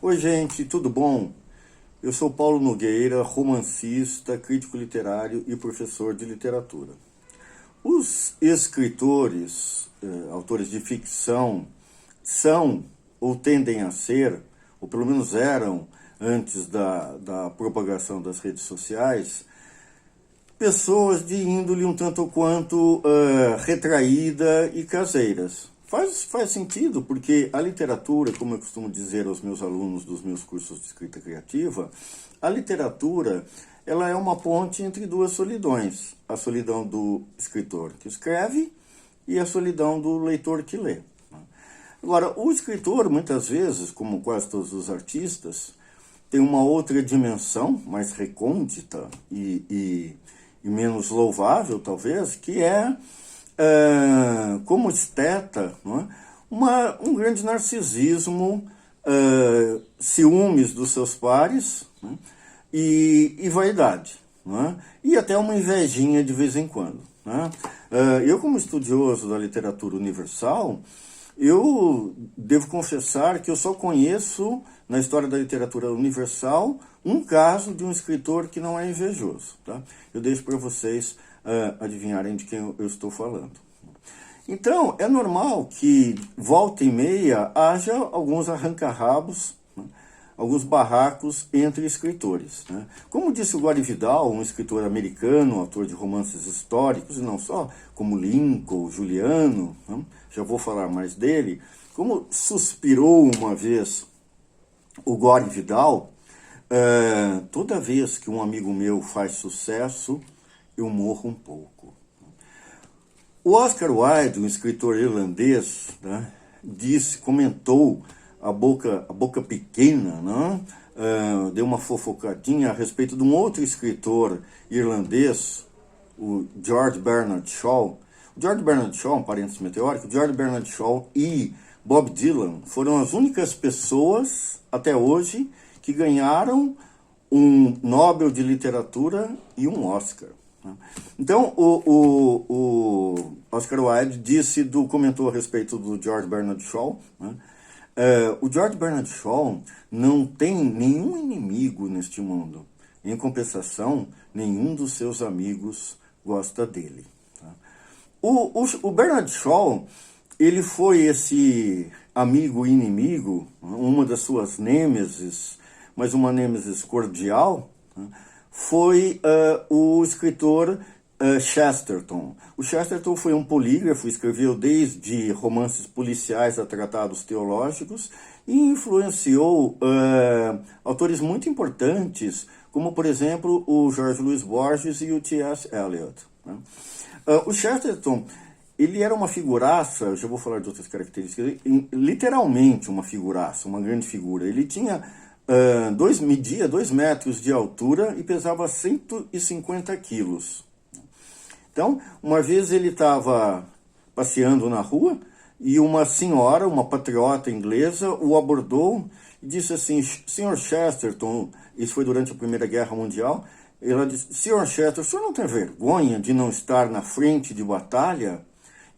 Oi, gente, tudo bom? Eu sou Paulo Nogueira, romancista, crítico literário e professor de literatura. Os escritores, autores de ficção, são ou tendem a ser, ou pelo menos eram antes da propagação das redes sociais, pessoas de índole um tanto quanto retraída e caseiras. Faz sentido, porque a literatura, como eu costumo dizer aos meus alunos dos meus cursos de escrita criativa, a literatura ela é uma ponte entre duas solidões. A solidão do escritor que escreve e a solidão do leitor que lê. Agora, o escritor, muitas vezes, como quase todos os artistas, tem uma outra dimensão, mais recôndita e menos louvável, talvez, que é como esteta, não é? Um grande narcisismo, ciúmes dos seus pares, né? e vaidade, não é? E até uma invejinha de vez em quando. Né? Eu, como estudioso da literatura universal, eu devo confessar que eu só conheço, na história da literatura universal, um caso de um escritor que não é invejoso. Tá? Eu deixo para vocês adivinharem de quem eu estou falando. Então, é normal que, volta e meia, haja alguns arranca-rabos, né? Alguns barracos entre escritores. Né? Como disse o Gore Vidal, um escritor americano, autor de romances históricos, e não só, como Lincoln, Juliano, né? Já vou falar mais dele, como suspirou uma vez o Gore Vidal, toda vez que um amigo meu faz sucesso, eu morro um pouco. O Oscar Wilde, um escritor irlandês, né, comentou a boca pequena, né, deu uma fofocadinha a respeito de um outro escritor irlandês, o George Bernard Shaw. O George Bernard Shaw, um parênteses meteórico, George Bernard Shaw e Bob Dylan foram as únicas pessoas, até hoje, que ganharam um Nobel de Literatura e um Oscar. Então, o Oscar Wilde comentou a respeito do George Bernard Shaw, né? O George Bernard Shaw não tem nenhum inimigo neste mundo. Em compensação, nenhum dos seus amigos gosta dele. Tá? O Bernard Shaw, ele foi esse amigo e inimigo, uma das suas nêmesis, mas uma nêmesis cordial, né? Foi o escritor Chesterton. O Chesterton foi um polígrafo, escreveu desde romances policiais a tratados teológicos e influenciou autores muito importantes, como, por exemplo, o Jorge Luiz Borges e o T.S. Eliot. Né? O Chesterton, ele era uma figuraça, já vou falar de outras características, literalmente uma figuraça, uma grande figura. Ele tinha... media 2 metros de altura e pesava 150 quilos. Então, uma vez ele estava passeando na rua e uma senhora, uma patriota inglesa, o abordou e disse assim: Sr. Chesterton, isso foi durante a Primeira Guerra Mundial, ela disse: Sr. Chesterton, o senhor não tem vergonha de não estar na frente de batalha?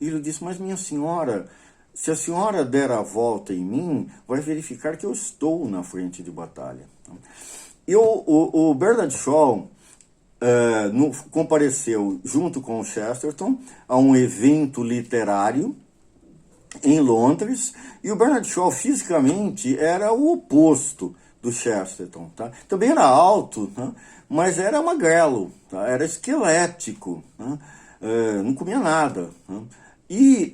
E ele disse: mas minha senhora, se a senhora der a volta em mim, vai verificar que eu estou na frente de batalha. E o Bernard Shaw compareceu junto com o Chesterton a um evento literário em Londres, e o Bernard Shaw fisicamente era o oposto do Chesterton. Tá? Também era alto, né? Mas era magrelo, tá? Era esquelético, né? Não comia nada. Né? E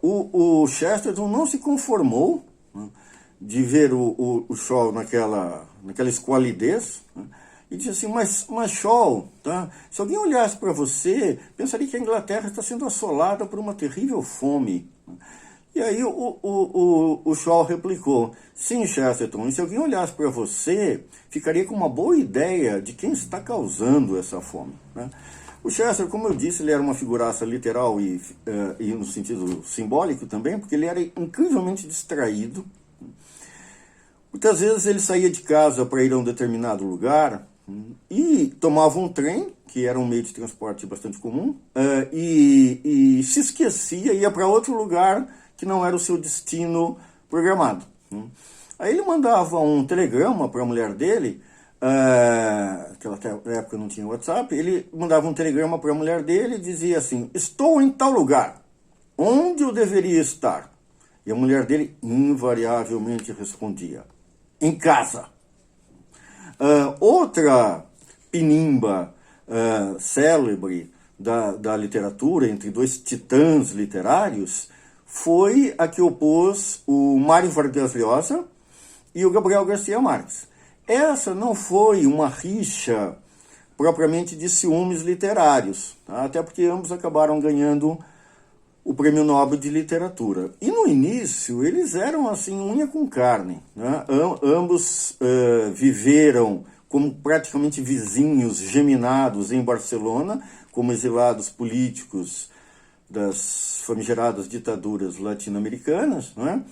o Chesterton não se conformou, né, de ver o Shaw naquela esqualidez, né, e disse assim: mas Shaw, tá? Se alguém olhasse para você, pensaria que a Inglaterra está sendo assolada por uma terrível fome. E aí o Shaw replicou: sim, Chesterton, e se alguém olhasse para você, ficaria com uma boa ideia de quem está causando essa fome. Né? O Chester, como eu disse, ele era uma figuraça literal e no sentido simbólico também, porque ele era incrivelmente distraído. Muitas vezes ele saía de casa para ir a um determinado lugar e tomava um trem, que era um meio de transporte bastante comum, e se esquecia, ia para outro lugar que não era o seu destino programado. Aí ele mandava um telegrama para a mulher dele, naquela época não tinha WhatsApp, ele mandava um telegrama para a mulher dele e dizia assim: estou em tal lugar, onde eu deveria estar? E a mulher dele invariavelmente respondia: em casa. Outra pinimba célebre da literatura, entre dois titãs literários, foi a que opôs o Mário Vargas Llosa e o Gabriel Garcia Marques. Essa não foi uma rixa propriamente de ciúmes literários, tá? Até porque ambos acabaram ganhando o Prêmio Nobel de Literatura. E no início eles eram assim, unha com carne, né? Ambos viveram como praticamente vizinhos geminados em Barcelona, como exilados políticos das famigeradas ditaduras latino-americanas, né?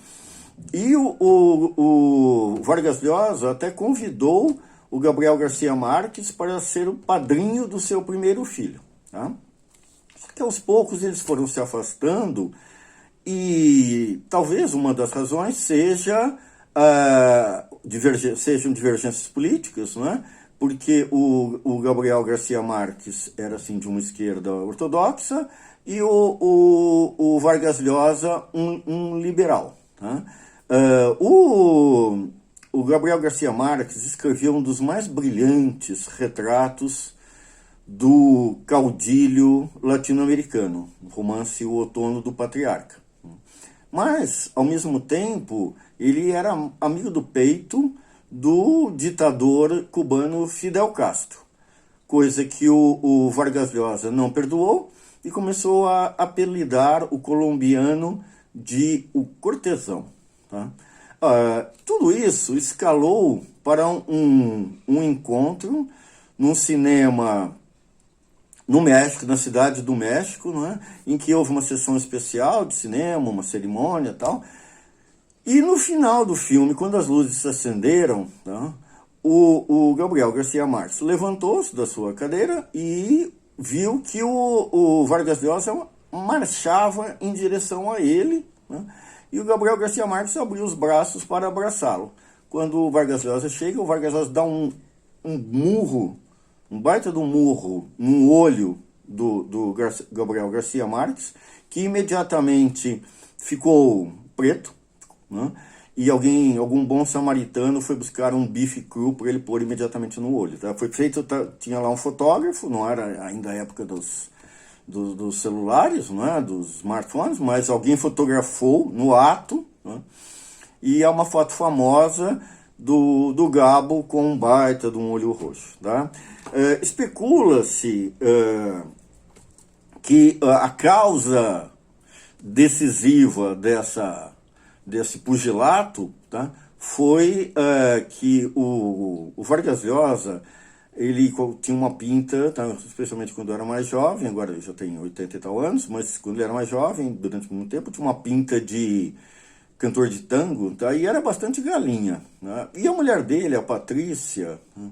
E o Vargas Llosa até convidou o Gabriel Garcia Marques para ser o padrinho do seu primeiro filho, tá? Só que aos poucos eles foram se afastando e talvez uma das razões seja sejam divergências políticas, né? Porque o Gabriel Garcia Marques era assim, de uma esquerda ortodoxa e o Vargas Llosa um liberal, tá? O Gabriel Garcia Marques escreveu um dos mais brilhantes retratos do caudilho latino-americano, o romance O Outono do Patriarca. Mas, ao mesmo tempo, ele era amigo do peito do ditador cubano Fidel Castro, coisa que o Vargas Llosa não perdoou e começou a apelidar o colombiano de o cortesão. Tá? Tudo isso escalou para um encontro num cinema no México, na cidade do México, não é? Em que houve uma sessão especial de cinema, uma cerimônia e tal. E no final do filme, quando as luzes se acenderam, tá? O Gabriel Garcia Marques levantou-se da sua cadeira e viu que o Vargas Llosa marchava em direção a ele, né? E o Gabriel Garcia Marques abriu os braços para abraçá-lo. Quando o Vargas Llosa chega, o Vargas Llosa dá um murro, um baita de um murro no olho do Gabriel Garcia Marques, que imediatamente ficou preto, né? E algum bom samaritano foi buscar um bife cru para ele pôr imediatamente no olho. Tá? Foi feito, tinha lá um fotógrafo, não era ainda a época dos celulares, não é? Dos smartphones, mas alguém fotografou no ato, né? E é uma foto famosa do Gabo com um baita de um olho roxo. Tá? Especula-se que a causa decisiva desse pugilato, tá? Foi que o Vargas Llosa, ele tinha uma pinta, tá? Especialmente quando era mais jovem, agora ele já tem 80 e tal anos, mas quando ele era mais jovem, durante muito tempo, tinha uma pinta de cantor de tango, tá? E era bastante galinha, né? E a mulher dele, a Patrícia, né,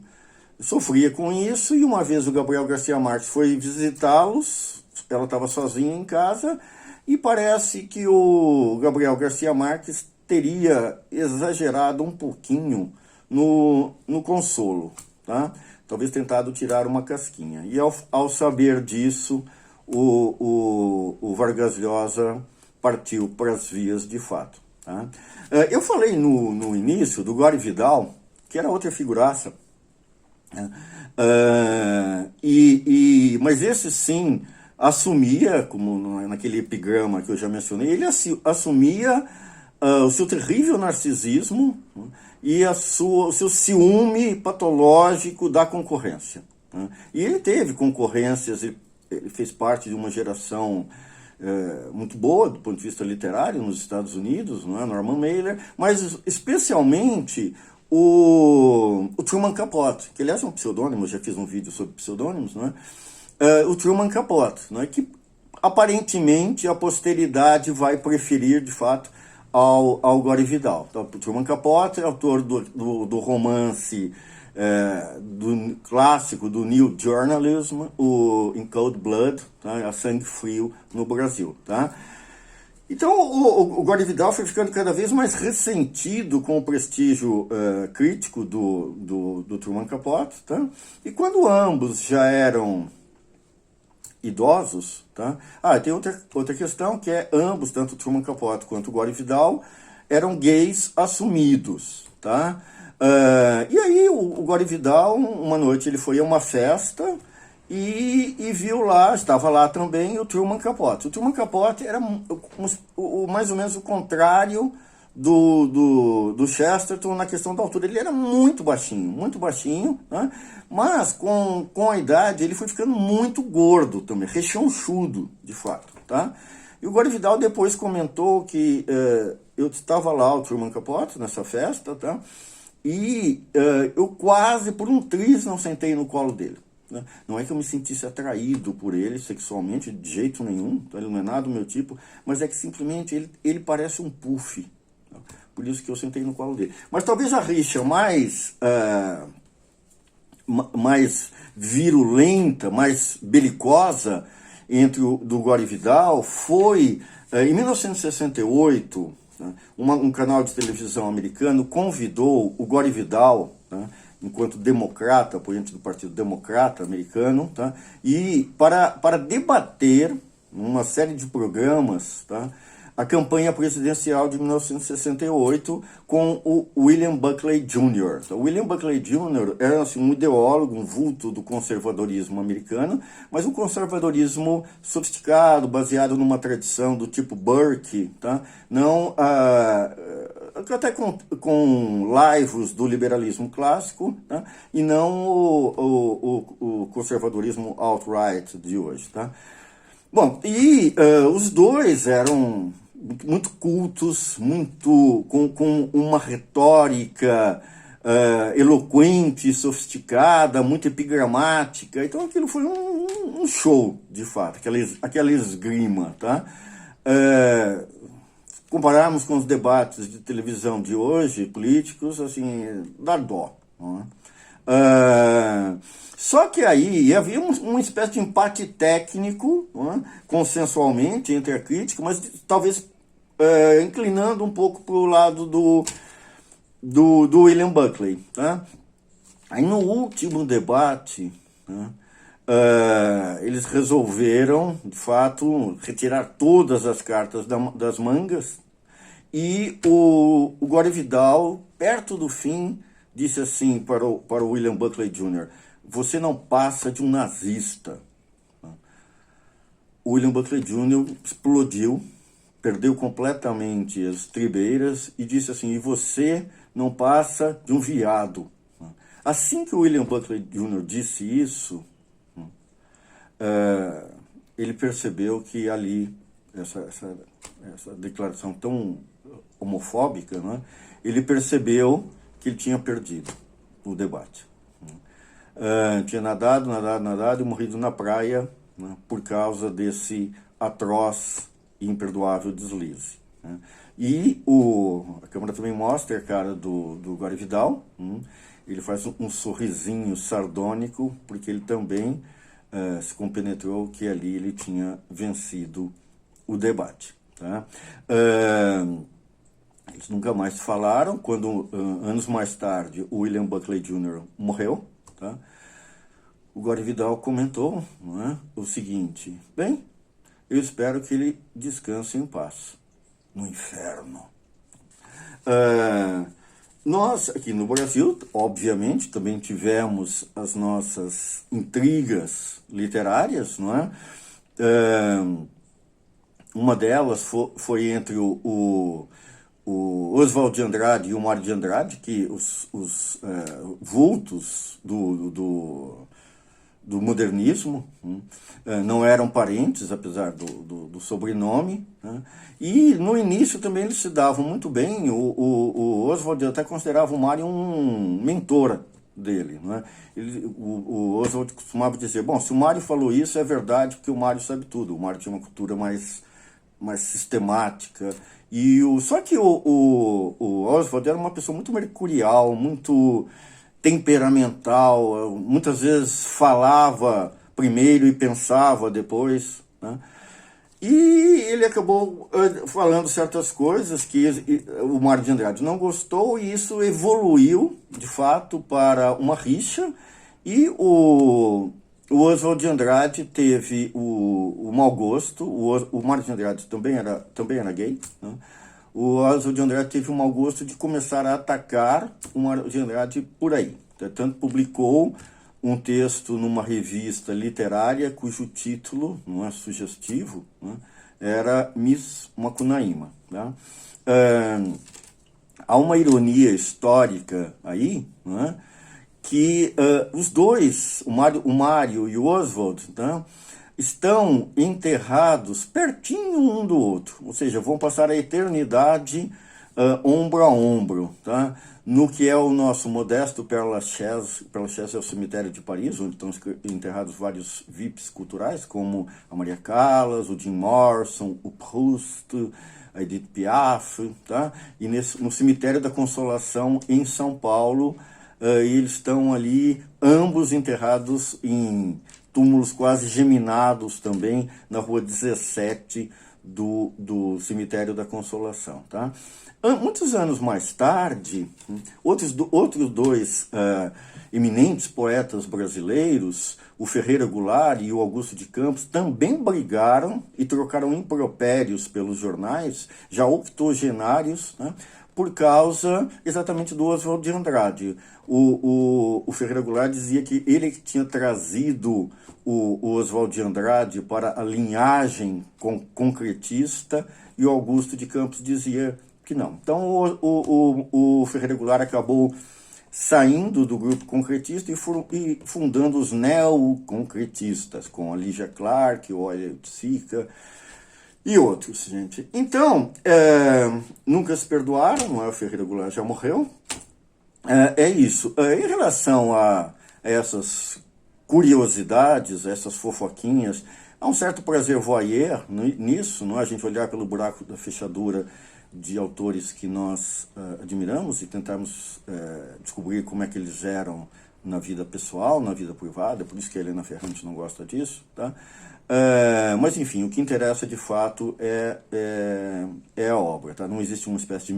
sofria com isso, e uma vez o Gabriel Garcia Marques foi visitá-los, ela estava sozinha em casa, e parece que o Gabriel Garcia Marques teria exagerado um pouquinho no consolo, tá? Talvez tentado tirar uma casquinha. E ao saber disso, o Vargas Llosa partiu para as vias de fato. Tá? Eu falei no início do Gore Vidal, que era outra figuraça, né? Mas esse sim assumia, como naquele epigrama que eu já mencionei, ele assumia o seu terrível narcisismo, né? E o seu ciúme patológico da concorrência, né? E ele teve concorrências, ele fez parte de uma geração muito boa do ponto de vista literário nos Estados Unidos, não é? Norman Mailer, mas especialmente o Truman Capote, que aliás é um pseudônimo, eu já fiz um vídeo sobre pseudônimos, não é? O Truman Capote, não é? Que aparentemente a posteridade vai preferir de fato ao Gore Vidal. Então, o Truman Capote é autor do romance do clássico do New Journalism, o In Cold Blood, tá? A Sangue Frio no Brasil. Tá? Então, o Gore Vidal foi ficando cada vez mais ressentido com o prestígio crítico do Truman Capote, tá? E quando ambos já eram idosos, tá? Tem outra questão, que é ambos, tanto o Truman Capote quanto o Gore Vidal, eram gays assumidos, tá? E aí o Gore Vidal, uma noite ele foi a uma festa e viu lá, estava lá também o Truman Capote. O Truman Capote era mais ou menos o contrário do Chesterton na questão da altura. Ele era muito baixinho, né? Mas com a idade ele foi ficando muito gordo também, rechonchudo, de fato, tá? E o Gore Vidal depois comentou que eu estava lá, o Truman Capote, nessa festa, tá? E eu quase, por um triz, não sentei no colo dele. Né? Não é que eu me sentisse atraído por ele sexualmente, de jeito nenhum, tá? Ele não é nada do meu tipo, mas é que simplesmente ele parece um puff. Tá? Por isso que eu sentei no colo dele. Mas talvez a rixa mais virulenta, mais belicosa entre do Gore Vidal foi em 1968, né, um canal de televisão americano convidou o Gore Vidal, né, enquanto democrata, apoiante do Partido Democrata americano, tá, e para debater numa série de programas, tá, a campanha presidencial de 1968 com o William Buckley Jr. O William Buckley Jr. era assim, um ideólogo, um vulto do conservadorismo americano, mas um conservadorismo sofisticado, baseado numa tradição do tipo Burke, tá? Não, até com laivos do liberalismo clássico, tá? E não o conservadorismo alt-right de hoje. Tá? Bom, e os dois eram muito cultos, com uma retórica eloquente, sofisticada, muito epigramática. Então aquilo foi um show, de fato, aquela esgrima. Tá? Compararmos com os debates de televisão de hoje, políticos, assim, dá dó. Não é? Só que aí havia uma espécie de empate técnico, né, consensualmente, entre a crítica, mas talvez inclinando um pouco para o lado do William Buckley. Tá? Aí no último debate, né, eles resolveram, de fato, retirar todas as cartas das mangas, e o Gore Vidal, perto do fim, disse assim para o William Buckley Jr., você não passa de um nazista. O William Buckley Jr. explodiu, perdeu completamente as tribeiras e disse assim, e você não passa de um viado. Assim que o William Buckley Jr. disse isso, ele percebeu que ali, essa declaração tão homofóbica, né, ele percebeu que ele tinha perdido o debate. Tinha nadado e morrido na praia, né, por causa desse atroz e imperdoável deslize. Né. E a câmera também mostra a cara do Gore Vidal, ele faz um sorrisinho sardônico, porque ele também se compenetrou que ali ele tinha vencido o debate. Tá? Eles nunca mais falaram. Quando, anos mais tarde, o William Buckley Jr. morreu, tá? O Gore Vidal comentou, não é, o seguinte, bem, eu espero que ele descanse em paz no inferno. Nós, aqui no Brasil, obviamente, também tivemos as nossas intrigas literárias, não é? Uma delas foi entre o Oswald de Andrade e o Mário de Andrade, que os vultos do modernismo não eram parentes, apesar do sobrenome, né? E no início também eles se davam muito bem. O Oswald até considerava o Mário um mentor dele, né? O Oswald costumava dizer, bom, se o Mário falou isso é verdade, porque o Mário sabe tudo. O Mário tinha uma cultura mais sistemática. Só que o Oswald era uma pessoa muito mercurial, muito temperamental, muitas vezes falava primeiro e pensava depois, né? E ele acabou falando certas coisas que o Mário de Andrade não gostou, e isso evoluiu, de fato, para uma rixa, e o Oswald de Andrade teve o mau gosto, o Mário de Andrade também era gay, né? O Oswald de Andrade teve o mau gosto de começar a atacar o Mário de Andrade por aí. Tanto publicou um texto numa revista literária cujo título, não é sugestivo, né, era Miss Macunaíma. Né? Há uma ironia histórica aí, né, que os dois, o Mário e o Oswald, né, estão enterrados pertinho um do outro, ou seja, vão passar a eternidade ombro a ombro, tá? No que é o nosso modesto Père Lachaise. Père Lachaise é o cemitério de Paris, onde estão enterrados vários VIPs culturais, como a Maria Callas, o Jim Morrison, o Proust, a Edith Piaf, tá? E no cemitério da Consolação, em São Paulo, eles estão ali, ambos enterrados em túmulos quase geminados também, na rua 17 do cemitério da Consolação, tá? Muitos anos mais tarde, outros dois eminentes poetas brasileiros, o Ferreira Goulart e o Augusto de Campos, também brigaram e trocaram impropérios pelos jornais, já octogenários, né, por causa exatamente do Oswald de Andrade. O Ferreira Goulart dizia que ele tinha trazido o Oswald de Andrade para a linhagem concretista, e o Augusto de Campos dizia que não. Então o Ferreira Goulart acabou saindo do grupo concretista e fundando os neoconcretistas, com a Lígia Clark, o Olha Sica e outros, gente. Então, nunca se perdoaram, não é? O Ferreira Goulart já morreu. É isso. Em relação a essas curiosidades, essas fofoquinhas, há um certo prazer voyeur nisso, não é? A gente olhar pelo buraco da fechadura de autores que nós admiramos e tentarmos descobrir como é que eles eram na vida pessoal, na vida privada. Por isso que a Helena Ferrante não gosta disso, tá? Mas enfim, o que interessa de fato é a obra, tá? Não existe uma espécie de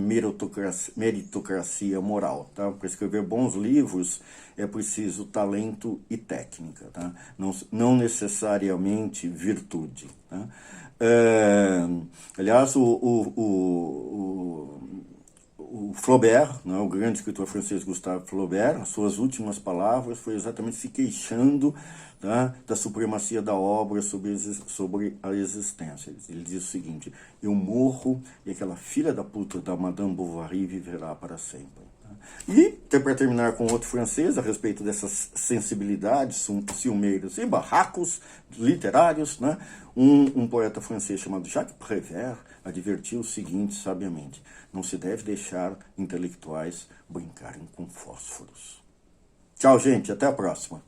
meritocracia moral, tá? Para escrever bons livros é preciso talento e técnica, tá? Não necessariamente virtude, tá? Aliás, o Flaubert, né, o grande escritor francês Gustave Flaubert, as suas últimas palavras foi exatamente se queixando, tá, da supremacia da obra sobre a existência. Ele diz o seguinte: eu morro e aquela filha da puta da Madame Bovary viverá para sempre. E, para terminar com outro francês, a respeito dessas sensibilidades ciumeiras e barracos literários, né, um poeta francês chamado Jacques Prévert advertiu o seguinte sabiamente: não se deve deixar intelectuais brincarem com fósforos. Tchau, gente, até a próxima.